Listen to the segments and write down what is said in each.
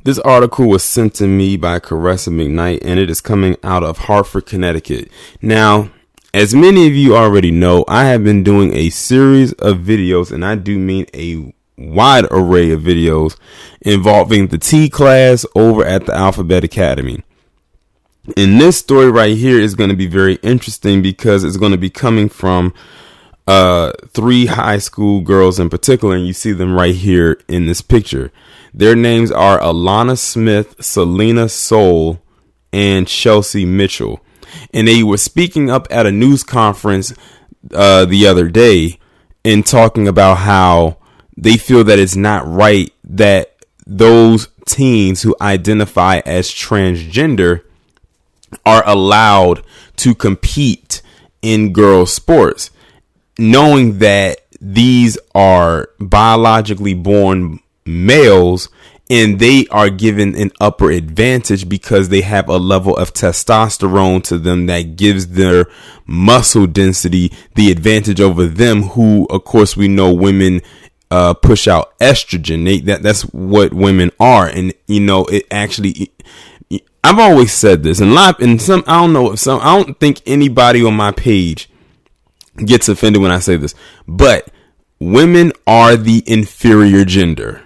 This article was sent to me by Caressa McKnight, and it is coming out of Hartford, Connecticut. Now, as many of you already know, I have been doing a series of videos, and I do mean a wide array of videos involving the T class over at the Alphabet Academy. And this story right here is going to be very interesting because it's going to be coming from three high school girls in particular, and you see them right here in this picture. Their names are Alana Smith, Selena Soul, and Chelsea Mitchell. And they were speaking up at a news conference the other day and talking about how they feel that it's not right that those teens who identify as transgender are allowed to compete in girls' sports, knowing that these are biologically born males and they are given an upper advantage because they have a level of testosterone to them that gives their muscle density the advantage over them, who, of course, we know women push out estrogen. That's what women are. And, you know, it actually, I've always said this, and I don't think anybody on my page gets offended when I say this, but women are the inferior gender.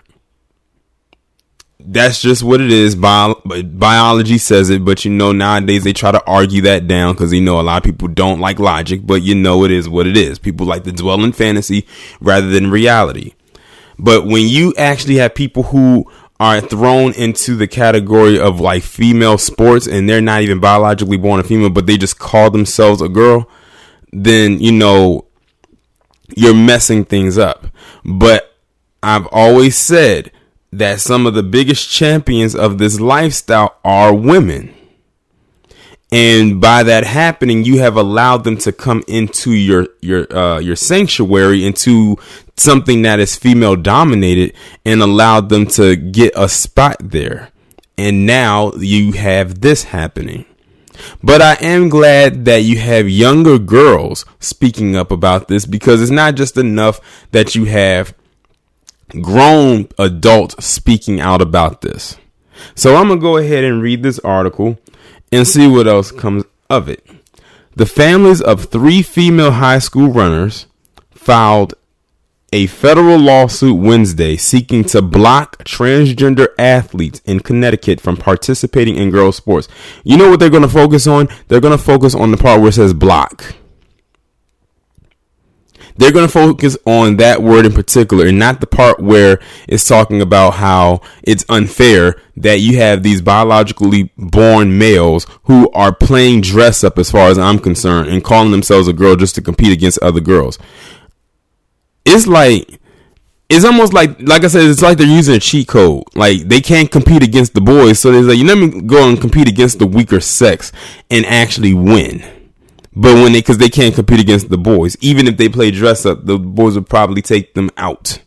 That's just what it is. Biology says it, but you know, nowadays they try to argue that down because you know a lot of people don't like logic, but you know it is what it is. People like to dwell in fantasy rather than reality. But when you actually have people who are thrown into the category of like female sports and they're not even biologically born a female, but they just call themselves a girl, then you know you're messing things up. But I've always said that some of the biggest champions of this lifestyle are women. And by that happening, you have allowed them to come into your sanctuary, into something that is female dominated, and allowed them to get a spot there. And now you have this happening. But I am glad that you have younger girls speaking up about this, because it's not just enough that you have grown adults speaking out about this. So I'm going to go ahead and read this article and see what else comes of it. The families of three female high school runners filed a federal lawsuit Wednesday seeking to block transgender athletes in Connecticut from participating in girls' sports. You know what they're going to focus on? They're going to focus on the part where it says block. They're going to focus on that word in particular, and not the part where it's talking about how it's unfair that you have these biologically born males who are playing dress up, as far as I'm concerned, and calling themselves a girl just to compete against other girls. It's almost like I said, it's like they're using a cheat code. Like, they can't compete against the boys, so they're like, let me go and compete against the weaker sex and actually win. But because they can't compete against the boys, even if they play dress up, the boys would probably take them out,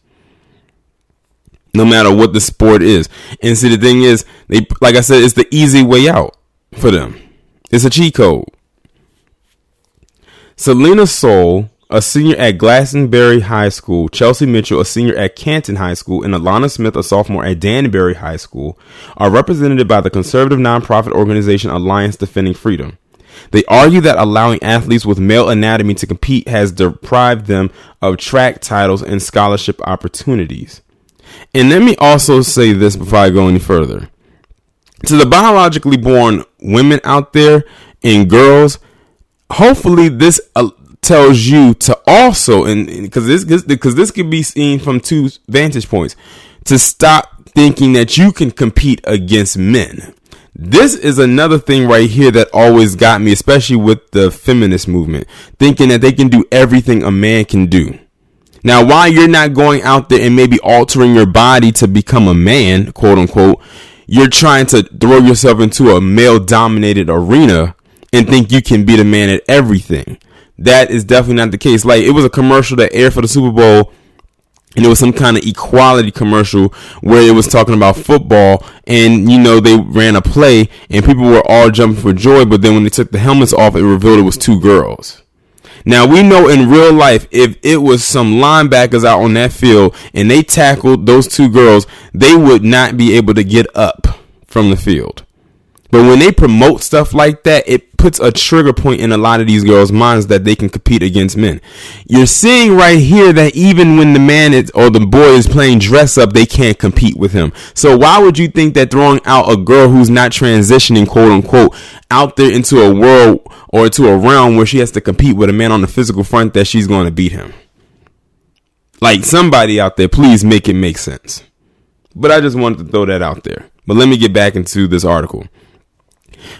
no matter what the sport is. And see, the thing is, like I said, it's the easy way out for them. It's a cheat code. Selena Soul, a senior at Glastonbury High School, Chelsea Mitchell, a senior at Canton High School, and Alana Smith, a sophomore at Danbury High School, are represented by the conservative nonprofit organization Alliance Defending Freedom. They argue that allowing athletes with male anatomy to compete has deprived them of track titles and scholarship opportunities. And let me also say this before I go any further. To the biologically born women out there and girls, hopefully this tells you to also, and because this could be seen from two vantage points, to stop thinking that you can compete against men. This is another thing right here that always got me, especially with the feminist movement, thinking that they can do everything a man can do. Now, while you're not going out there and maybe altering your body to become a man, quote unquote, you're trying to throw yourself into a male dominated arena and think you can be the man at everything. That is definitely not the case. Like, it was a commercial that aired for the Super Bowl, and it was some kind of equality commercial where it was talking about football, and, you know, they ran a play and people were all jumping for joy. But then when they took the helmets off, it revealed it was two girls. Now, we know in real life, if it was some linebackers out on that field and they tackled those two girls, they would not be able to get up from the field. But when they promote stuff like that, it puts a trigger point in a lot of these girls' minds that they can compete against men. You're seeing right here that even when the man is, or the boy is playing dress up, they can't compete with him. So why would you think that throwing out a girl who's not transitioning, quote unquote, out there into a world or into a realm where she has to compete with a man on the physical front, that she's going to beat him? Like, somebody out there, please make it make sense. But I just wanted to throw that out there. But let me get back into this article.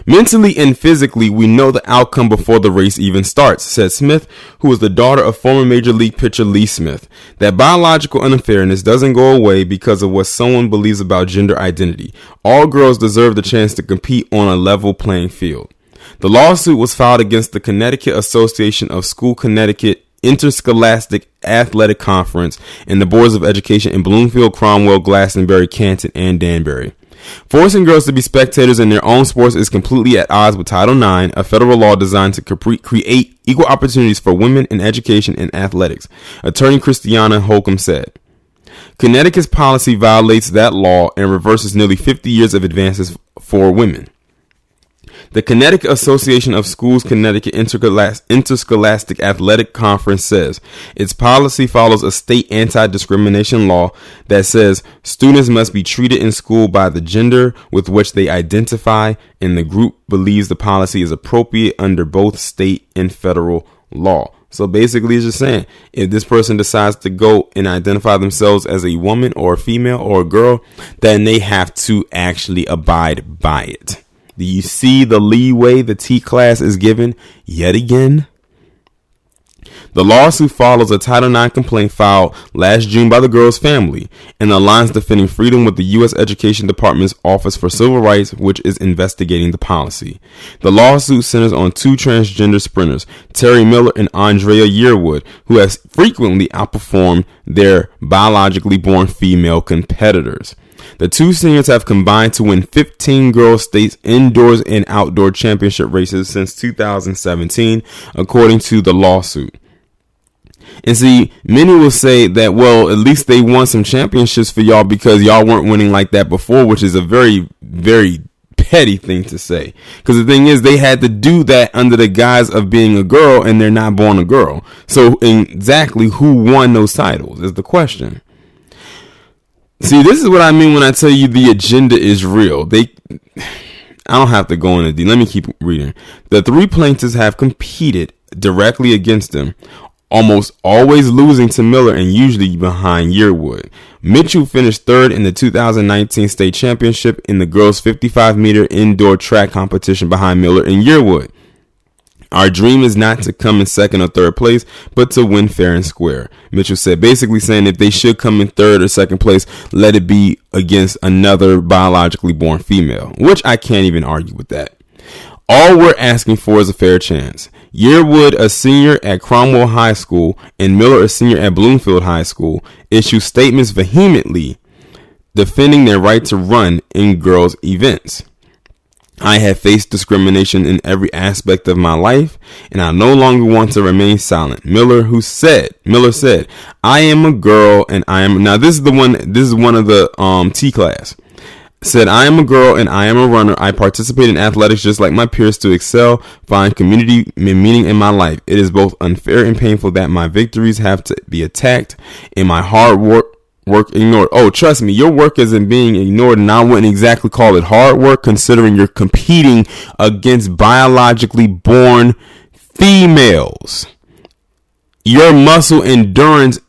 Mentally and physically, we know the outcome before the race even starts, said Smith, who was the daughter of former Major League pitcher Lee Smith. That biological unfairness doesn't go away because of what someone believes about gender identity. All girls deserve the chance to compete on a level playing field. The lawsuit was filed against the Connecticut Association of School Connecticut Interscholastic Athletic Conference and the boards of education in Bloomfield, Cromwell, Glastonbury, Canton, and Danbury. Forcing girls to be spectators in their own sports is completely at odds with Title IX, a federal law designed to create equal opportunities for women in education and athletics, attorney Christiana Holcomb said. Connecticut's policy violates that law and reverses nearly 50 years of advances for women. The Connecticut Association of Schools Connecticut Interscholastic Athletic Conference says its policy follows a state anti-discrimination law that says students must be treated in school by the gender with which they identify, and the group believes the policy is appropriate under both state and federal law. So basically, it's just saying, if this person decides to go and identify themselves as a woman or a female or a girl, then they have to actually abide by it. Do you see the leeway the T-class is given yet again? The lawsuit follows a Title IX complaint filed last June by the girl's family and aligns defending freedom with the U.S. Education Department's Office for Civil Rights, which is investigating the policy. The lawsuit centers on two transgender sprinters, Terry Miller and Andrea Yearwood, who has frequently outperformed their biologically born female competitors. The two seniors have combined to win 15 girls' states indoors and outdoor championship races since 2017, according to the lawsuit. And see, many will say that, well, at least they won some championships for y'all because y'all weren't winning like that before, which is a very, very petty thing to say. Because the thing is, they had to do that under the guise of being a girl, and they're not born a girl. So exactly who won those titles is the question. See, this is what I mean when I tell you the agenda is real. I don't have to go into detail. Let me keep reading. The three plaintiffs have competed directly against them, almost always losing to Miller and usually behind Yearwood. Mitchell finished third in the 2019 state championship in the girls' 55-meter indoor track competition behind Miller and Yearwood. Our dream is not to come in second or third place, but to win fair and square, Mitchell said, basically saying if they should come in third or second place, let it be against another biologically born female, which I can't even argue with that. All we're asking for is a fair chance. Yearwood, a senior at Cromwell High School, and Miller, a senior at Bloomfield High School, issued statements vehemently defending their right to run in girls' events. I have faced discrimination in every aspect of my life, and I no longer want to remain silent. Miller said, I am a girl and I am, now this is one of the T class, said, I am a girl and I am a runner. I participate in athletics just like my peers to excel, find community and meaning in my life. It is both unfair and painful that my victories have to be attacked and my hard work ignored. Oh, trust me, your work isn't being ignored, and I wouldn't exactly call it hard work considering you're competing against biologically born females. Your muscle endurance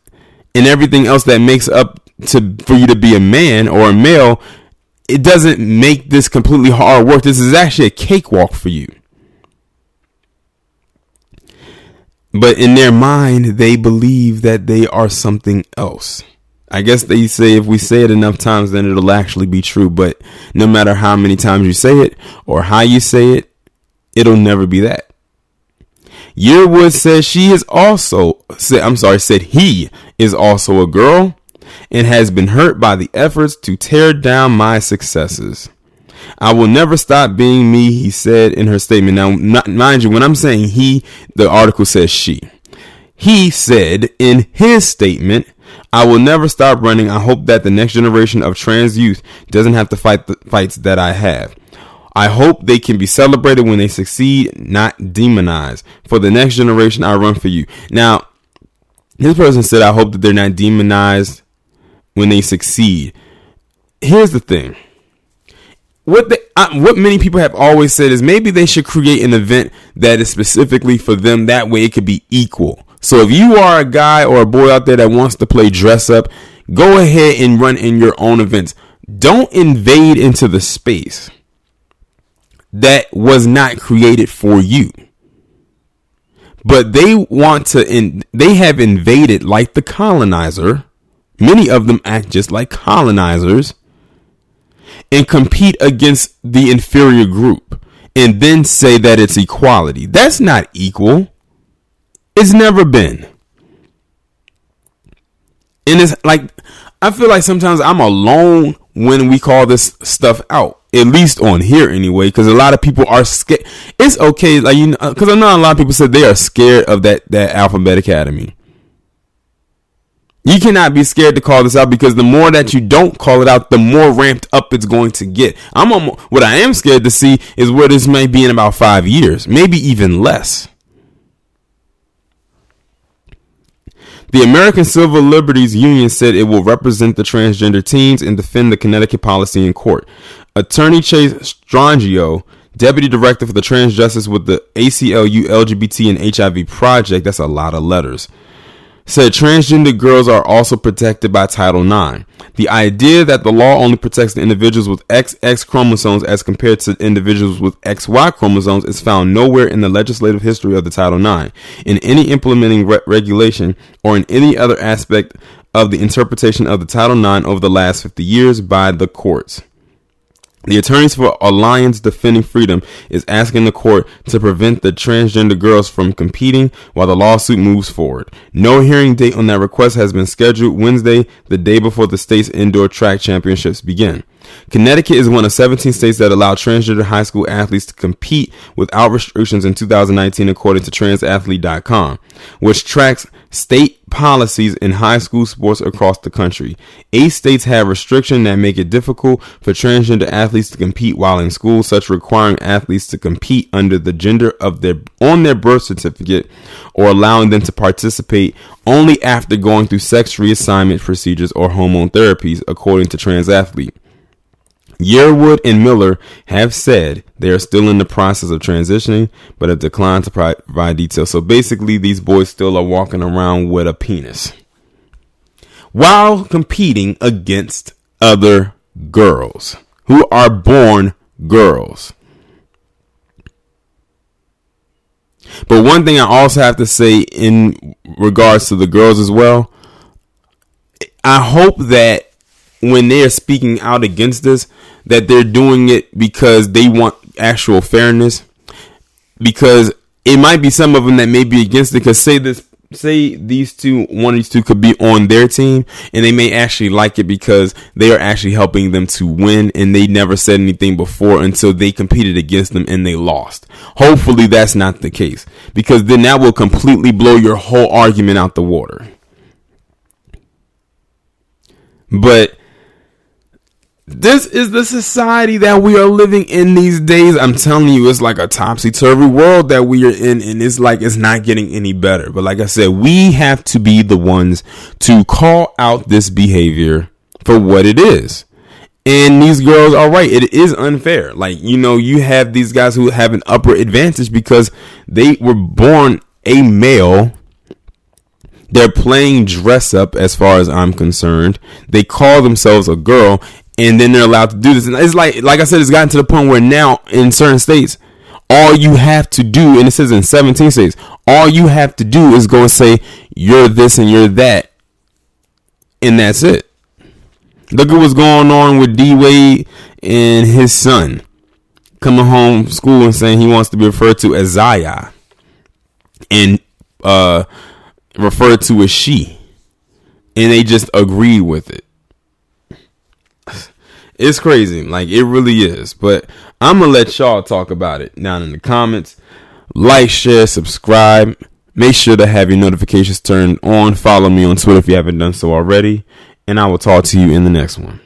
and everything else that makes up for you to be a man or a male, it doesn't make this completely hard work. This is actually a cakewalk for you. But in their mind, they believe that they are something else. I guess they say if we say it enough times, then it'll actually be true. But no matter how many times you say it or how you say it, it'll never be that. Yearwood says he is also a girl and has been hurt by the efforts to tear down my successes. I will never stop being me, he said in her statement. Now, mind you, when I'm saying he, the article says she. He said in his statement, I will never stop running. I hope that the next generation of trans youth doesn't have to fight the fights that I have. I hope they can be celebrated when they succeed, not demonized. For the next generation, I run for you. Now, this person said, I hope that they're not demonized when they succeed. Here's the thing. What many people have always said is maybe they should create an event that is specifically for them. That way it could be equal. So if you are a guy or a boy out there that wants to play dress up, go ahead and run in your own events. Don't invade into the space that was not created for you. But they want to, they have invaded like the colonizer. Many of them act just like colonizers and compete against the inferior group and then say that it's equality. That's not equal. It's never been. And it's like, I feel like sometimes I'm alone when we call this stuff out, at least on here anyway, because a lot of people are scared. It's okay, like, you know, because I know a lot of people said they are scared of that Alphabet Academy. You cannot be scared to call this out, because the more that you don't call it out, the more ramped up it's going to get. What I am scared to see is where this might be in about 5 years, maybe even less. The American Civil Liberties Union said it will represent the transgender teens and defend the Connecticut policy in court. Attorney Chase Strangio, Deputy Director for the Trans Justice with the ACLU LGBT and HIV Project, that's a lot of letters, said transgender girls are also protected by Title IX. The idea that the law only protects the individuals with XX chromosomes as compared to individuals with XY chromosomes is found nowhere in the legislative history of the Title IX, in any implementing regulation, or in any other aspect of the interpretation of the Title IX over the last 50 years by the courts. The attorneys for Alliance Defending Freedom is asking the court to prevent the transgender girls from competing while the lawsuit moves forward. No hearing date on that request has been scheduled. Wednesday, the day before the state's indoor track championships begin. Connecticut is one of 17 states that allow transgender high school athletes to compete without restrictions in 2019, according to transathlete.com, which tracks state policies in high school sports across the country. 8 states have restrictions that make it difficult for transgender athletes to compete while in school, such requiring athletes to compete under the gender of on their birth certificate, or allowing them to participate only after going through sex reassignment procedures or hormone therapies, according to Transathlete. Yearwood and Miller have said they are still in the process of transitioning, but have declined to provide details. So basically, these boys still are walking around with a penis while competing against other girls who are born girls. But one thing I also have to say in regards to the girls as well, I hope that when they're speaking out against this, that they're doing it because they want actual fairness. Because it might be some of them that may be against it, because say these two, one of these two could be on their team and they may actually like it because they are actually helping them to win, and they never said anything before until they competed against them and they lost. Hopefully that's not the case, because then that will completely blow your whole argument out the water. But this is the society that we are living in these days. I'm telling you, it's like a topsy-turvy world that we are in, and it's like it's not getting any better. But like I said, we have to be the ones to call out this behavior for what it is. And these girls are right. It is unfair. Like, you know, you have these guys who have an upper advantage because they were born a male. They're playing dress up as far as I'm concerned. They call themselves a girl, and then they're allowed to do this. And it's like I said, it's gotten to the point where now in certain states, all you have to do, and it says in 17 states, all you have to do is go and say, you're this and you're that. And that's it. Look at what's going on with D Wade and his son coming home from school and saying he wants to be referred to as Zaya and referred to as she. And they just agreed with it. It's crazy. Like, it really is. But I'm going to let y'all talk about it down in the comments. Like, share, subscribe. Make sure to have your notifications turned on. Follow me on Twitter if you haven't done so already. And I will talk to you in the next one.